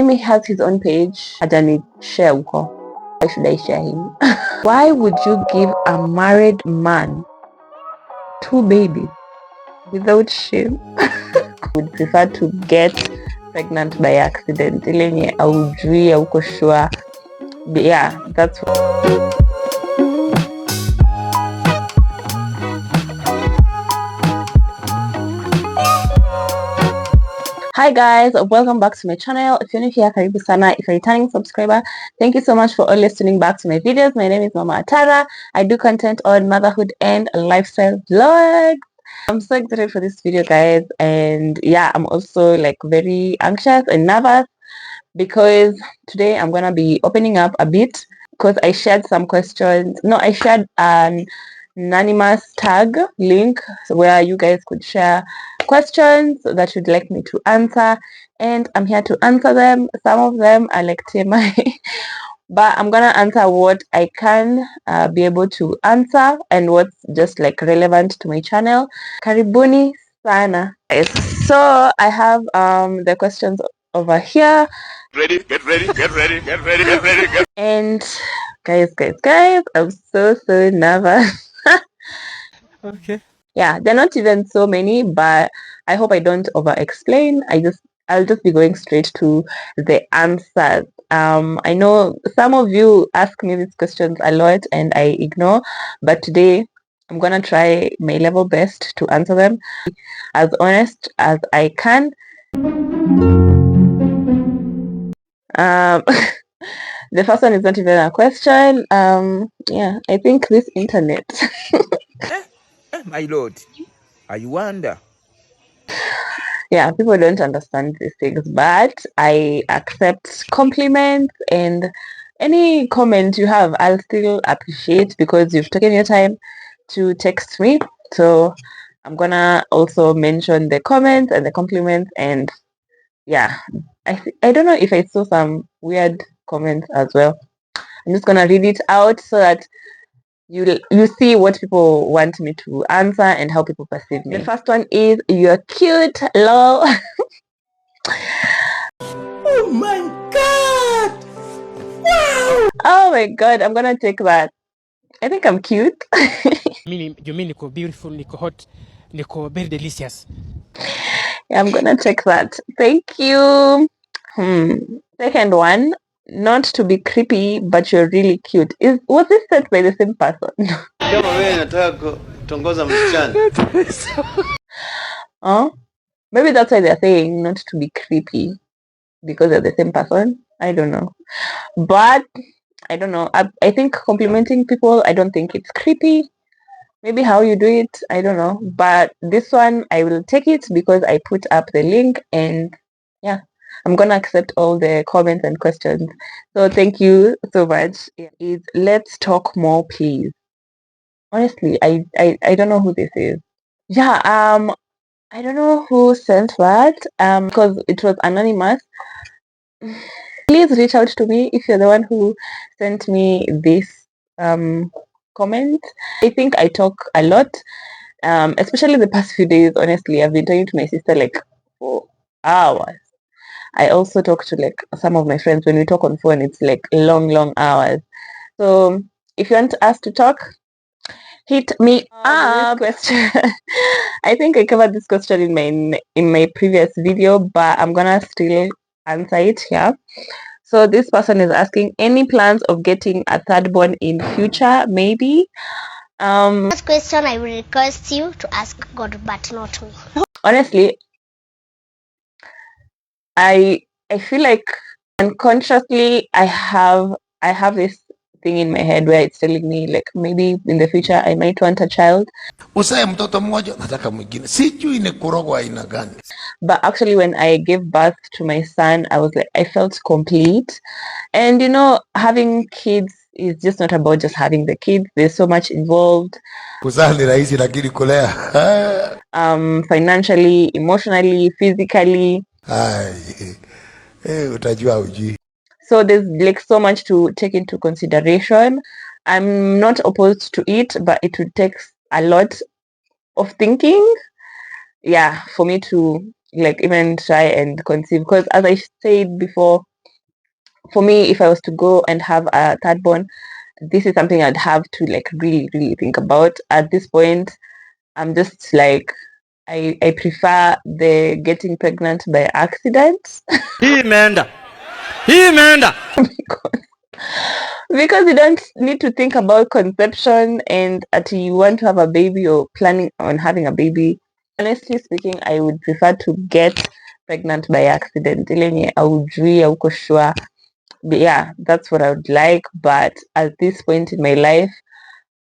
Mimi has his own page. Hajani share uko. Why should I share him? Why would you give a married man 2 babies without shame? Would prefer to get pregnant by accident. Ile nye aujui auko sure. But yeah, that's what. Hi guys, welcome back to my channel. If you're new here, karibu sana. If you're a returning subscriber, thank you so much for always tuning back to my videos. My name is Mama Atarah. I do content on motherhood and lifestyle vlogs. I'm so excited for this video, guys, and yeah, I'm also like very anxious and nervous because today I'm gonna be opening up a bit because I shared some questions. No, I shared an anonymous tag link where you guys could share questions that you'd like me to answer, and I'm here to answer them. Some of them are like TMI but I'm gonna answer what I can be able to answer and what's just like relevant to my channel. Karibuni sana. So I have the questions over here. Get ready. And guys, I'm so nervous. Okay. Yeah, they're not even so many, but I hope I don't over explain. I'll just be going straight to the answers. I know some of you ask me these questions a lot and I ignore, but today I'm gonna try my level best to answer them as honest as I can. The first one is not even a question. Yeah, I think this internet. My lord, I wonder. Yeah, people don't understand these things, but I accept compliments, and any comment you have, I'll still appreciate because you've taken your time to text me. So I'm gonna also mention the comments and the compliments, and yeah, I don't know if I saw some weird comments as well. I'm just gonna read it out so that you see what people want me to answer and how people perceive me. The first one is, you're cute, lol. Oh my god! Wow! Oh my god, I'm gonna take that. I think I'm cute. You mean niko beautiful, niko hot, niko very delicious. Yeah, I'm gonna take that. Thank you. Second one, not to be creepy, but you're really cute. Was this said by the same person? Oh, maybe that's why they're saying not to be creepy because they're the same person. I don't know, but I don't know. I think complimenting people, I don't think it's creepy. Maybe how you do it, I don't know. But this one, I will take it because I put up the link, and yeah, I'm gonna accept all the comments and questions. So thank you so much. Is let's talk more, please. Honestly, I don't know who this is. Yeah, I don't know who sent that. Because it was anonymous. Please reach out to me if you're the one who sent me this comment. I think I talk a lot, especially the past few days. Honestly, I've been talking to my sister like for hours. I also talk to like some of my friends. When we talk on phone, it's like long hours. So if you want us to talk, hit me up. Question. I think I covered this question in my previous video, but I'm gonna still answer it here. So this person is asking, any plans of getting a third born in future? Maybe. This question I will request you to ask God, but not me. Honestly, I feel like unconsciously I have this thing in my head where it's telling me like maybe in the future I might want a child. But actually when I gave birth to my son, I was like, I felt complete. And you know, having kids is just not about just having the kids. There's so much involved. Financially, emotionally, physically. So there's like so much to take into consideration. I'm not opposed to it, but it would take a lot of thinking, yeah, for me to like even try and conceive. Because as I said before, for me, if I was to go and have a third born, this is something I'd have to like really, really think about. At this point, I'm just like, I prefer the getting pregnant by accident. Hii imeenda. Because you don't need to think about conception and until you want to have a baby or planning on having a baby. Honestly speaking, I would prefer to get pregnant by accident. Ile aujui auko sure. Yeah, that's what I would like. But at this point in my life,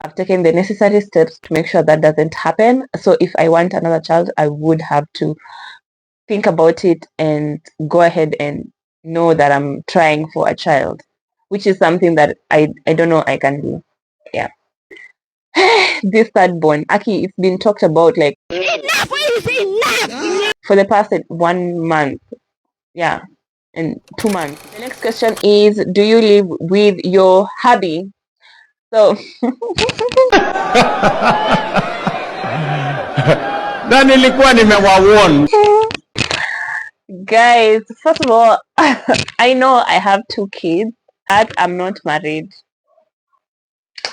I've taken the necessary steps to make sure that doesn't happen. So if I want another child, I would have to think about it and go ahead and know that I'm trying for a child, which is something that I don't know I can do. Yeah. This third born, Aki, it's been talked about like enough is enough for the past 1 month. Yeah. And 2 months. The next question is, do you live with your hubby? So Na nilikuwa nimewawarn. guys, first of all, I know I have 2 kids, but I'm not married.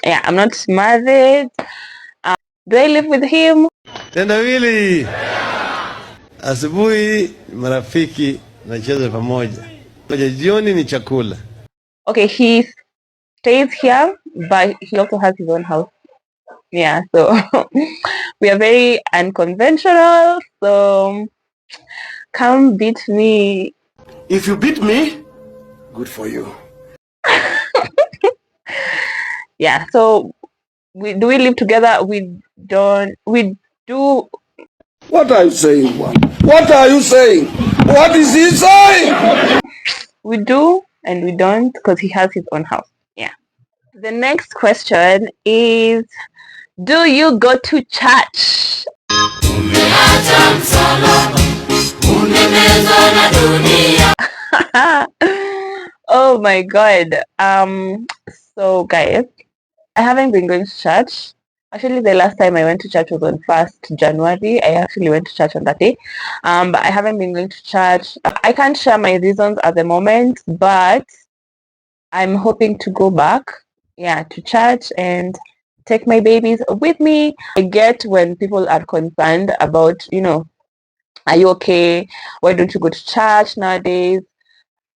Yeah, I'm not married. Do I live with him? Tendawili, asubuhi marafiki nacheza pamoja, jioni ni chakula. Okay, he stays here, but he also has his own house. Yeah, so we are very unconventional. So come beat me. If you beat me, good for you. Yeah, so we live together? We don't. We do. What are you saying? What are you saying? What is he saying? We do and we don't because he has his own house. Yeah. The next question is, do you go to church? Oh my god. So guys, I haven't been going to church. Actually, the last time I went to church was on 1st January. I actually went to church on that day. But I haven't been going to church. I can't share my reasons at the moment, but I'm hoping to go back, yeah, to church and take my babies with me. I get when people are concerned about, are you okay? Why don't you go to church nowadays?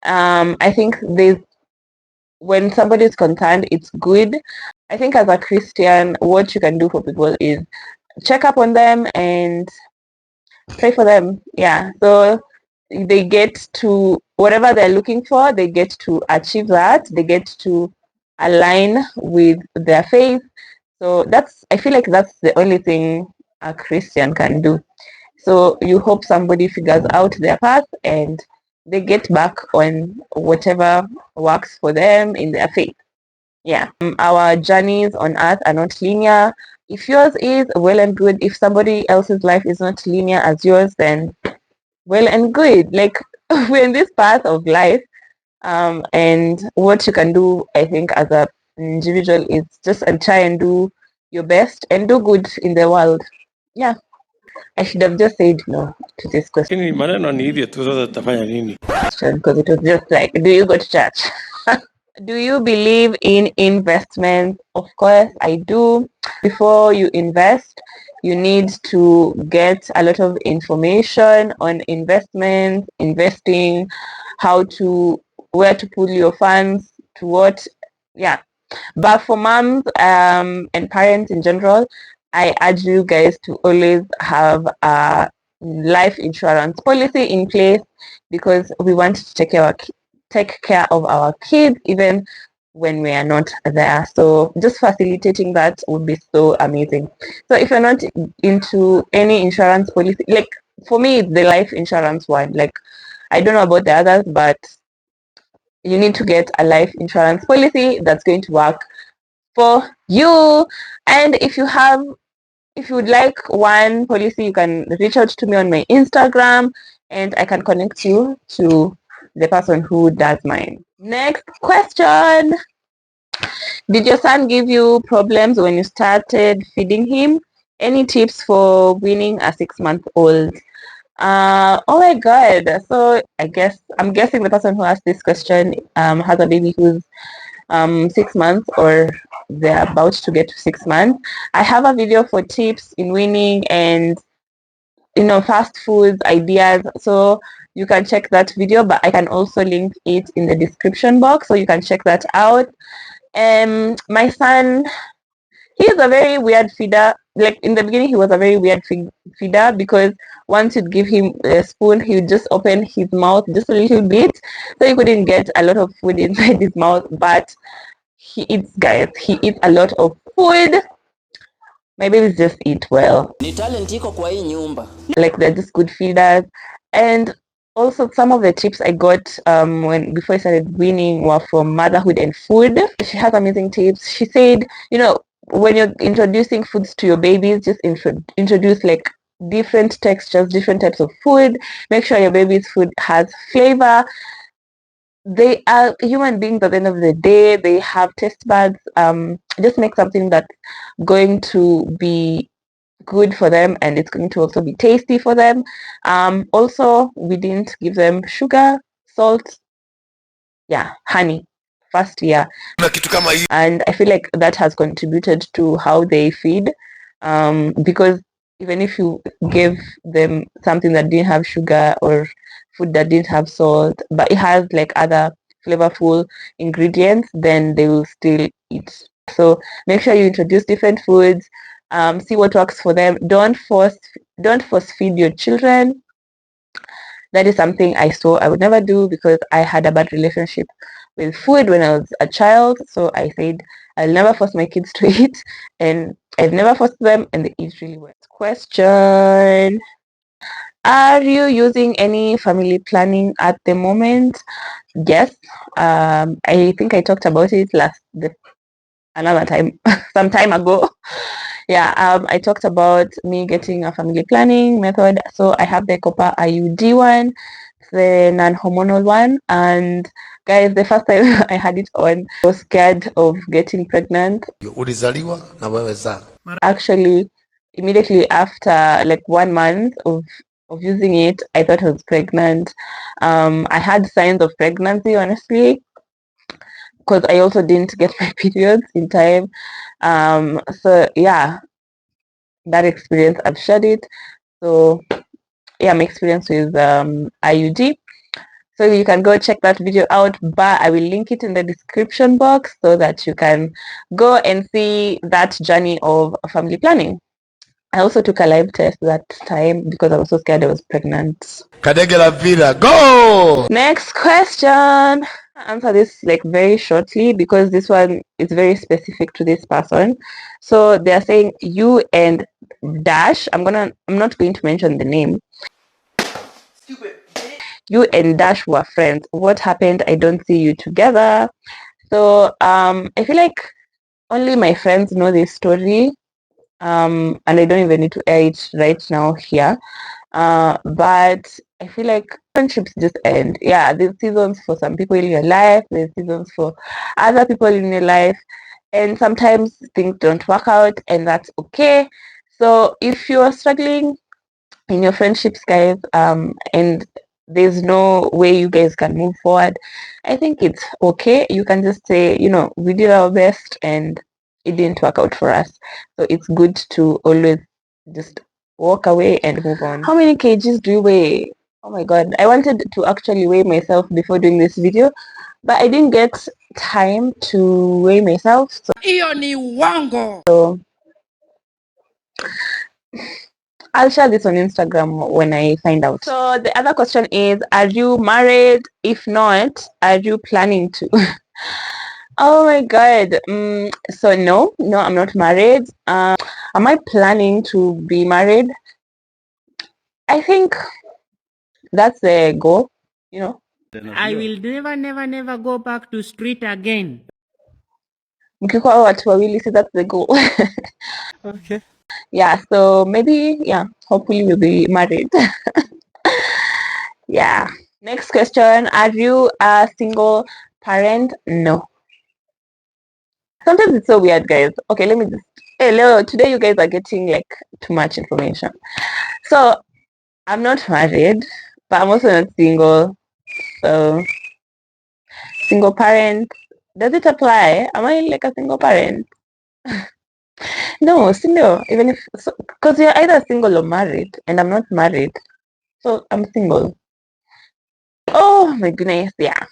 I think when somebody is concerned, it's good. I think as a Christian, what you can do for people is check up on them and pray for them. Yeah. So they get to whatever they're looking for, they get to achieve that. They get to align with their faith. So I feel like that's the only thing a Christian can do. So you hope somebody figures out their path and they get back on whatever works for them in their faith. Yeah. Our journeys on earth are not linear. If yours is, well and good. If somebody else's life is not linear as yours, then well and good. Like we're in this path of life. And what you can do, I think, as an individual is just try and do your best and do good in the world. Yeah. I should have just said no to this question because it was just like, do you go to church? Do you believe in investments? Of course, I do. Before you invest, you need to get a lot of information on investments, investing, where to put your funds, to what, yeah. But for moms and parents in general, I urge you guys to always have a life insurance policy in place because we want to take care of our kids even when we are not there. So just facilitating that would be so amazing. So if you're not into any insurance policy, like for me, it's the life insurance one. Like I don't know about the others, but you need to get a life insurance policy that's going to work for you. And if you would like one policy, you can reach out to me on my Instagram and I can connect you to the person who does mine. Next question. Did your son give you problems when you started feeding him? Any tips for weaning a 6-month-old? Oh my god. So I'm guessing the person who asked this question has a baby who's 6 months, or they're about to get to 6 months. I have a video for tips in weaning and fast foods ideas, so you can check that video, but I can also link it in the description box, so you can check that out. My son, he is a very weird feeder. Like in the beginning, he was a very weird feeder, because once you'd give him a spoon, he would just open his mouth just a little bit, so he couldn't get a lot of food inside his mouth. But he eats, guys. He eats a lot of food. My babies just eat well. Ni talent iko kwa hii nyumba. Like, they're just good feeders. And also, some of the tips I got before I started weaning were from Motherhood and Food. She has amazing tips. She said, when you're introducing foods to your babies, just introduce like different textures, different types of food. Make sure your baby's food has flavor. They are human beings at the end of the day. They have taste buds. Just make something that's going to be good for them, and it's going to also be tasty for them. Also, we didn't give them sugar, salt, honey first year, and I feel like that has contributed to how they feed, because even if you gave them something that didn't have sugar, or food that didn't have salt, but it has like other flavorful ingredients, then they will still eat. So make sure you introduce different foods, see what works for them. Don't force feed your children. That is something I swore I would never do, because I had a bad relationship with food when I was a child. So I said I'll never force my kids to eat, and I've never forced them, and they eat really well. Question: are you using any family planning at the moment? Yes. I think I talked about it another time, some time ago. I talked about me getting a family planning method. So I have the copper IUD one, the non-hormonal one, and guys, the first time I had it on, I was scared of getting pregnant. Actually, immediately after like 1 month of using it, I thought I was pregnant. I had signs of pregnancy, honestly, because I also didn't get my periods in time. So yeah, that experience, I've shared it. So yeah, my experience with IUD. So you can go check that video out, but I will link it in the description box so that you can go and see that journey of family planning. I also took a live test that time because I was so scared I was pregnant. Kadegela Vida, go! Next question. I'll answer this like very shortly, because this one is very specific to this person. So they're saying you and Dash. I'm not going to mention the name. Stupid. You and Dash were friends. What happened? I don't see you together. So I feel like only my friends know this story. And I don't even need to air it right now here. But I feel like friendships just end. Yeah, there's seasons for some people in your life, there's seasons for other people in your life, and sometimes things don't work out, and that's okay. So if you're struggling in your friendships, guys, and there's no way you guys can move forward, I think it's okay. You can just say, we did our best and it didn't work out for us. So it's good to always just walk away and move on. How many kgs do you weigh? Oh my god, I wanted to actually weigh myself before doing this video, but I didn't get time to weigh myself. So I'll share this on Instagram when I find out. So the other question is, are you married? If not, are you planning to? Oh my god. So no, I'm not married. Am I planning to be married? I think that's the goal, I will never go back to street again. Mkikuwa watu wawili, so that's the goal. Okay. Yeah, so maybe, hopefully we'll be married. Yeah. Next question, are you a single parent? No. Sometimes it's so weird, guys. Okay, let me just... Hello, today you guys are getting like too much information. So I'm not married, but I'm also not single. So single parent, does it apply? Am I like a single parent? No, single. Even if, because you're either single or married, and I'm not married, so I'm single. Oh my goodness, yeah.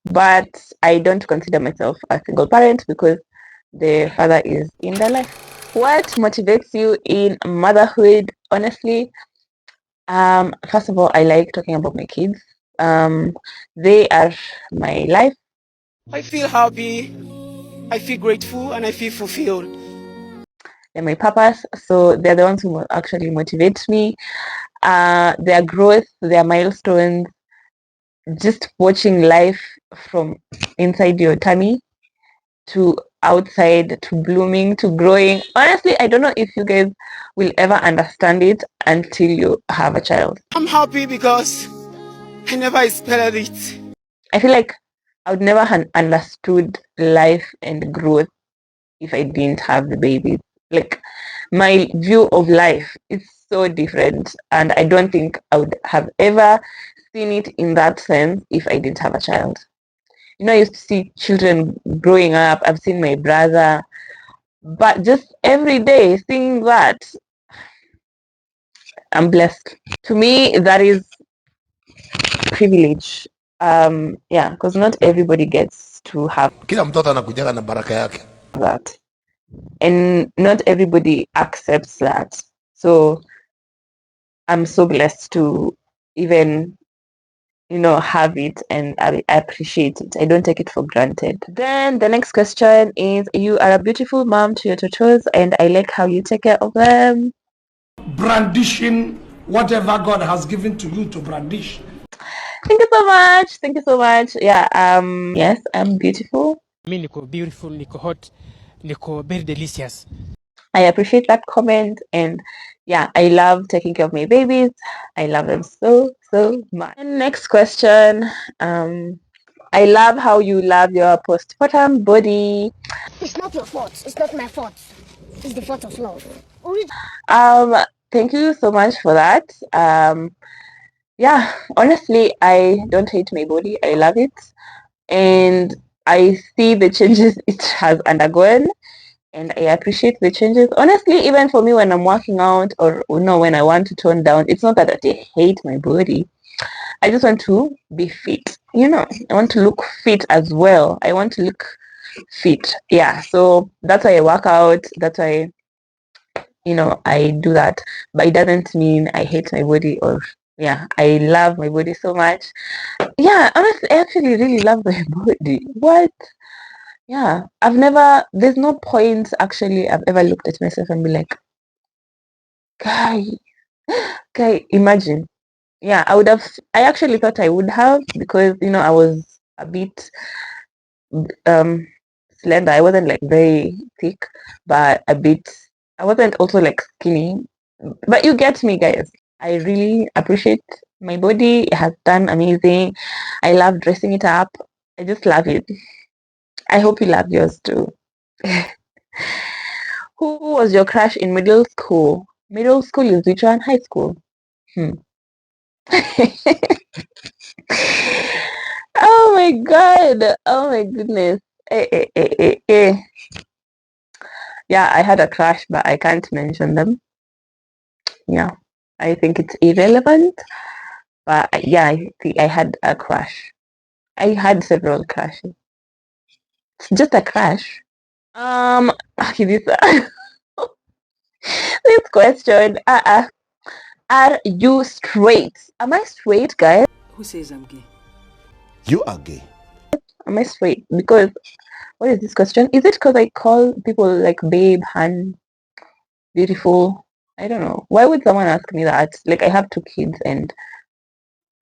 But I don't consider myself a single parent because the father is in the life. What motivates you in motherhood? Honestly, first of all, I like talking about my kids. They are my life. I feel happy, I feel grateful, and I feel fulfilled. They're my purpose, so they're the ones who actually motivate me. Their growth, their milestones, just watching life from inside your tummy to outside to blooming to growing. Honestly, I don't know if you guys will ever understand it until you have a child. I'm happy because I never expected it. I feel like I would never have understood life and growth if I didn't have the babies. Like my view of life is so different, and I don't think I would have ever seen it in that sense if I didn't have a child. I used to see children growing up. I've seen my brother, but just every day seeing that, I'm blessed. To me, that is privilege. Yeah, because not everybody gets to have Kila mtoto anakujaga na baraka yake. that, and not everybody accepts that. So I'm so blessed to even have it, and I appreciate it. I don't take it for granted. Then the next question is, you are a beautiful mom to your tutus, and I like how you take care of them. Brandishing whatever God has given to you to brandish. Thank you so much. Thank you so much. Yeah, yes, I'm beautiful. Mi niko beautiful, niko hot, niko very delicious. I appreciate that comment, and yeah, I love taking care of my babies. I love them so much. And next question. I love how you love your postpartum body. It's not your fault. It's not my fault. It's the fault of love. Um, Thank you so much for that. Yeah, honestly, I don't hate my body. I love it, and I see the changes it has undergone, and I appreciate the changes. Honestly, even for me when I'm working out, or when I want to tone down, it's not that I hate my body. I just want to be fit. I want to look fit as well. I want to look fit. Yeah, so that's why I work out. That's why I do that. But it doesn't mean I hate my body, or yeah, I love my body so much. Yeah, honestly, I actually really love my body. What? Yeah, there's no point actually I've ever looked at myself and be like, guy, imagine. Yeah, I actually thought I would have, because, I was a bit um slender. I wasn't like very thick, but a bit, I wasn't also like skinny. But you get me, guys. I really appreciate my body. It has done amazing. I love dressing it up. I just love it. I hope you love yours too. Who was your crush in middle school? Middle school is which one? High school? Hmm. Oh my god. Oh my goodness. Eh. Yeah, I had a crush, but I can't mention them. Yeah. I think it's irrelevant. But yeah, I had a crush. I had several crushes. It's just a crush. Okay, this question. Are you straight? Am I straight, guys? Who says I'm gay? You are gay. Am I straight? Because what is this question? Is it because I call people like babe, hun, beautiful? I don't know. Why would someone ask me that? Like, I have two kids, and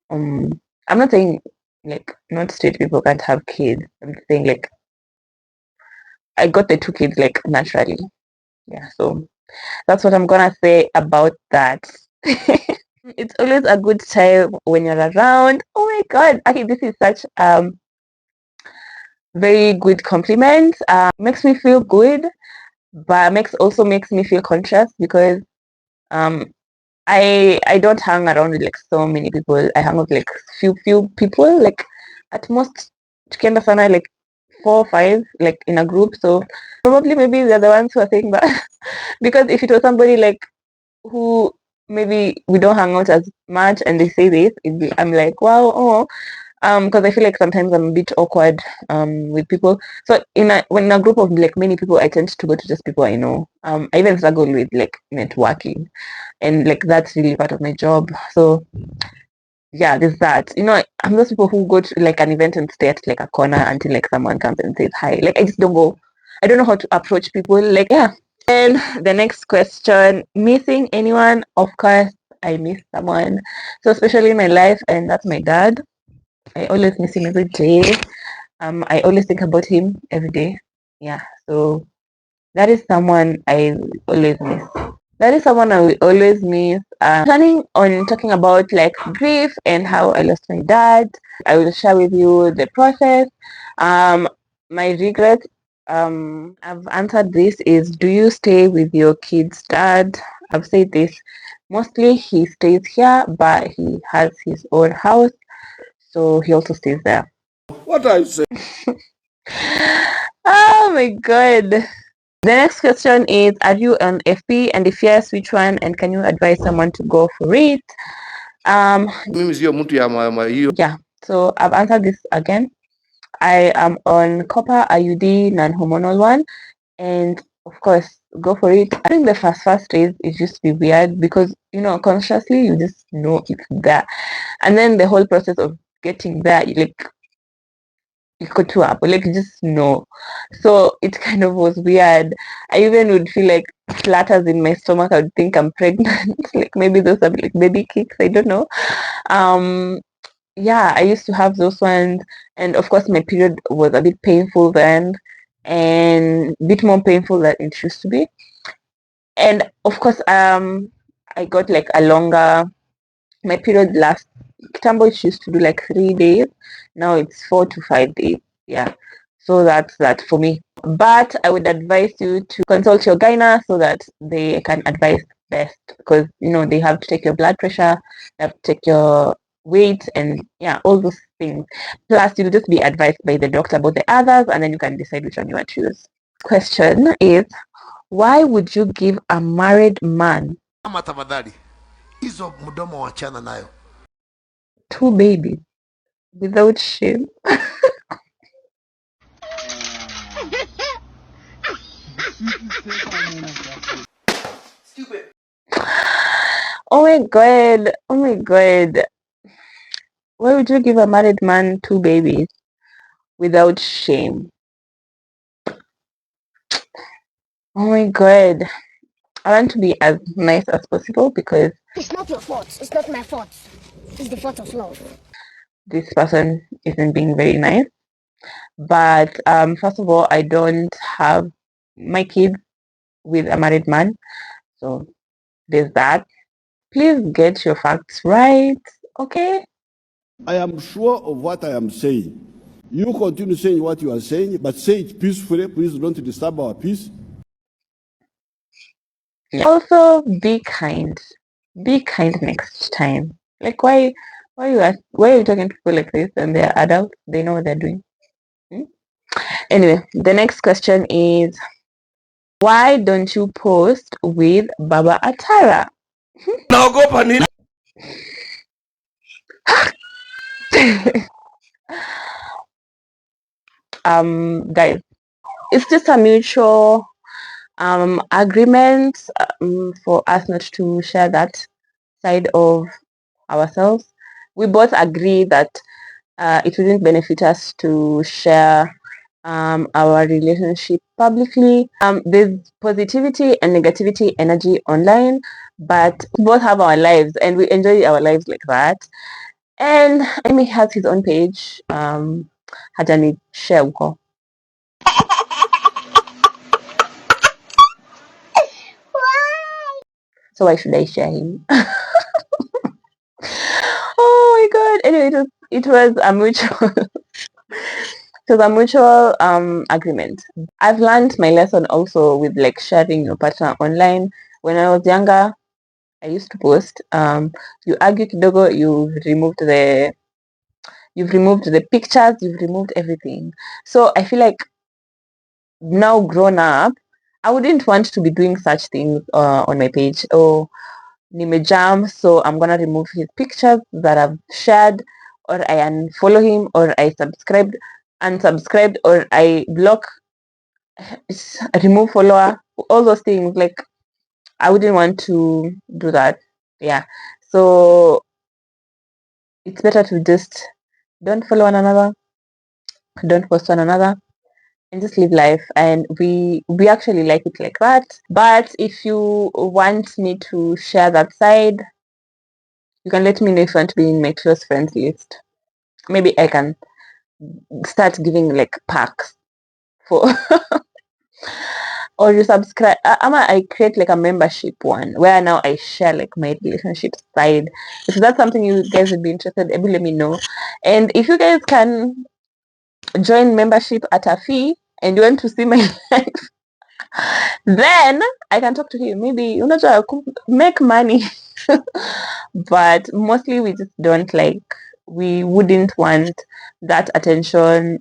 I'm not saying like not straight people can't have kids. I'm saying like I got the two kids like naturally. Yeah, so that's what I'm gonna say about that. It's always a good time when you're around. Oh my god. Okay, this is such very good compliment. Makes me feel good, but also makes me feel conscious, because um I don't hang around with like so many people. I hang with like few people, like at most tukienda sana like 4 or 5 like in a group. So probably maybe they're the ones who are saying that. Because if it was somebody like who maybe we don't hang out as much and they say this, I'm like, wow, oh, because I feel like sometimes I'm a bit awkward with people. So when in a group of like many people, I tend to go to just people I know. I even struggle with like networking, and like that's really part of my job. So yeah, there's that. I'm those people who go to like an event and stay at like a corner until like someone comes and says hi. Like I just don't go. I don't know how to approach people. Like yeah. And the next question: missing anyone? Of course, I miss someone. So especially in my life, and that's my dad. I always miss him every day. I always think about him every day. Yeah. So that is someone I always miss. That is someone I will always miss. Planning on talking about like grief and how I lost my dad. I will share with you the process. My regret. I've answered this is, do you stay with your kid's dad? I've said this. Mostly he stays here, but he has his own house, so he also stays there. What are you saying? Oh my god. The next question is, are you on FP, and if yes, which one, and can you advise someone to go for it? Yeah, so I've answered this again. I am on copper IUD non-hormonal one, and of course go for it. I think the first days it used to be weird because consciously you just know it's there, and then the whole process of getting there, iko tu hapo, like just no. So it kind of was weird. I even would feel like flutters in my stomach. I would think I'm pregnant. Like maybe those are like baby kicks, I don't know. Yeah, I used to have those ones, and of course my period was a bit painful then, and a bit more painful than it used to be. And of course I got like a longer, my period last kitambo it used to do like 3 days, now it's 4 to 5 days. Yeah, so that's that for me. But I would advise you to consult your gyna so that they can advise best, because they have to take your blood pressure, they have to take your weight, and yeah, all those things. Plus you'll just be advised by the doctor about the others, and then you can decide which one you want to use. Question is, why would you give a married man Ama tafadhali hizo mdomo wachana nayo. 2 babies without shame? Stupid. Oh my god, oh my god. Why would you give a married man 2 babies without shame? Oh my god. I want to be as nice as possible because It's not your fault. It's not my fault. It's the fault of love. this person isn't being very nice. But first of all, I don't have my kids with a married man. So there's that. Please get your facts right, okay? I am sure of what I am saying. You continue saying what you are saying, but say it peacefully. Please don't disturb our peace. Yeah. Also, be kind. Be kind next time. Like why are you talking to people like this and they're adults? They know what they're doing. Hmm? Anyway, the next question is, why don't you post with Baba Atarah? Naogopa nini? Guys, it's just a mutual agreement for us not to share that side of ourselves. We both agree that it wouldn't benefit us to share our relationship publicly. There's positivity and negativity energy online, but we both have our lives and we enjoy our lives like that. And Amy has his own page. Hajani share uko. So why should I share him? Oh my god. Anyway, it was a mutual it was a mutual agreement. I've learned my lesson also with like sharing your partner online. When I was younger, I used to post. You argue kidogo, you've removed the pictures, you've removed everything. So I feel like now grown up, I wouldn't want to be doing such things on my page. Oh, nimejam, so I'm gonna remove his pictures that I've shared, or I unfollow him, or I unsubscribed, or I block, remove follower, all those things. Like, I wouldn't want to do that. Yeah. So it's better to just don't follow one another, don't post one another, and just live life. And we actually like it like that. But if you want me to share that side, you can let me know if you want to be in my close friends list. Maybe I can start giving like packs for or you subscribe. I create like a membership one where now I share like my relationship side. If that's something you guys would be interested, maybe let me know. And if you guys can join membership at a fee and you want to see my life, then I can talk to him. Maybe you know I could make money. But mostly we just don't like, we wouldn't want that attention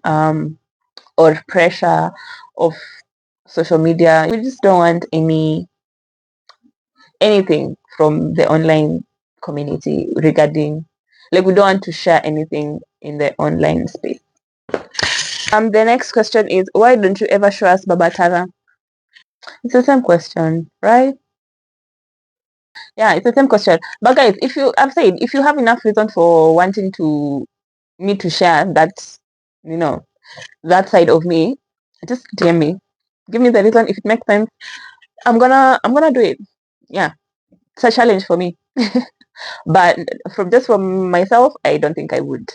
or pressure of social media. We just don't want anything from the online community regarding, like, we don't want to share anything in the online space. The next question is, why don't you ever show us Baba Tara? It's the same question, right? Yeah, it's the same question. But guys, if you have enough reason for wanting to me to share that, you know, that side of me, just DM me. Give me the reason. If it makes sense, I'm gonna do it. Yeah, it's a challenge for me. But from myself, I don't think I would.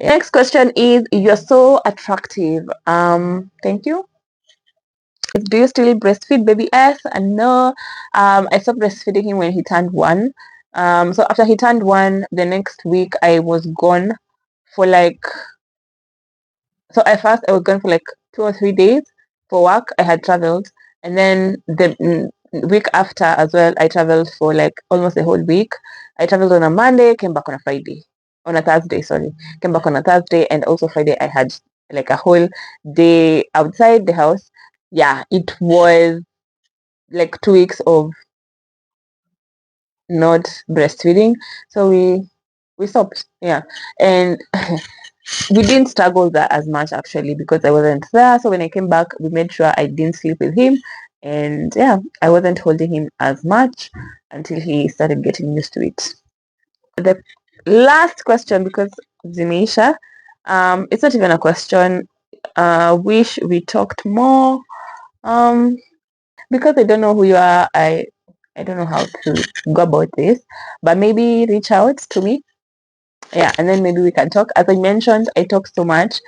Next question is, you're so attractive. Thank you. Do you still breastfeed baby S? And no, I stopped breastfeeding him when he turned 1. So after he turned 1, the next week I was gone for like, so at first I was gone for like 2 or 3 days for work. I had traveled, and then the week after as well, I traveled for like almost a whole week. I traveled on a Monday, came back on a Friday, on a Thursday, sorry, came back on a Thursday, and also Friday I had like a whole day outside the house. Yeah, it was like 2 weeks of not breastfeeding, so we stopped. Yeah, and we didn't struggle that as much actually because I wasn't there. So when I came back, we made sure I didn't sleep with him, and yeah, I wasn't holding him as much until he started getting used to it. The last question, because Zimeisha, it's not even a question. Wish we talked more. Because I don't know who you are, I don't know how to go about this, but maybe reach out to me. Yeah, and then maybe we can talk. As I mentioned, I talk so much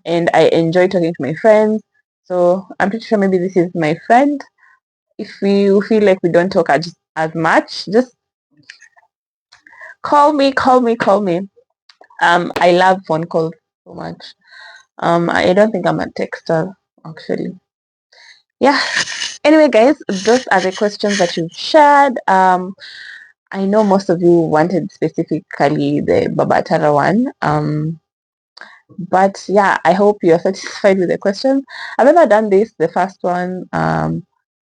and I enjoy talking to my friends. So I'm pretty sure maybe this is my friend. If you feel like we don't talk as much, just call me. I love phone calls so much. I don't think I'm a texter actually. Yeah. Anyway, guys, those are the questions that you've shared. I know most of you wanted specifically the Babatara one. But yeah, I hope you're satisfied with the questions. I've never done this, the first one.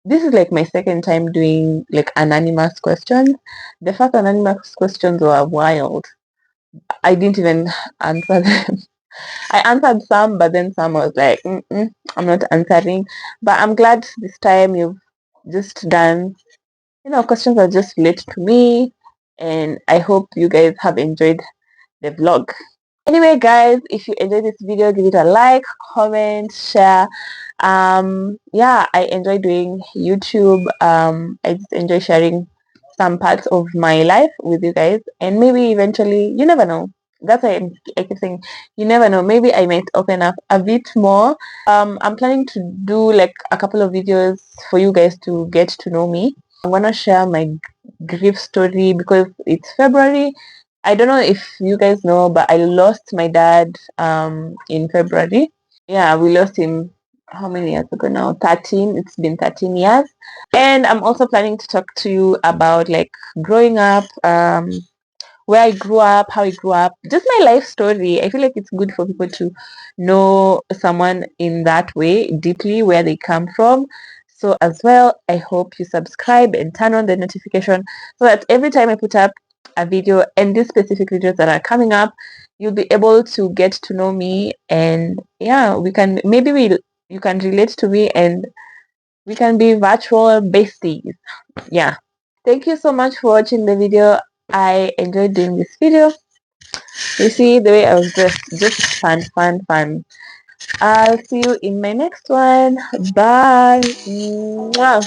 This is like my second time doing like anonymous questions. The first anonymous questions were wild. I didn't even answer them. I answered some, but then some was like, I'm not answering. But I'm glad this time you've just done, questions that just relate to me. And I hope you guys have enjoyed the vlog. Anyway, guys, if you enjoyed this video, give it a like, comment, share. Yeah, I enjoy doing YouTube. I just enjoy sharing some parts of my life with you guys, and maybe eventually, you never know. That's why I keep saying, you never know. Maybe I might open up a bit more. I'm planning to do like a couple of videos for you guys to get to know me. I'm gonna share my grief story because it's February. I don't know if you guys know, but I lost my dad in February. Yeah, we lost him how many years ago now? 13. It's been 13 years. And I'm also planning to talk to you about like growing up, where I grew up, how I grew up, just my life story. I feel like it's good for people to know someone in that way, deeply, where they come from. So as well, I hope you subscribe and turn on the notification so that every time I put up a video and these specific videos that are coming up, you'll be able to get to know me, and yeah, you can relate to me and we can be virtual besties. Yeah. Thank you so much for watching the video. I enjoyed doing this video. You see the way I was dressed, just fun, fun, fun. I'll see you in my next one. Bye. Mwah.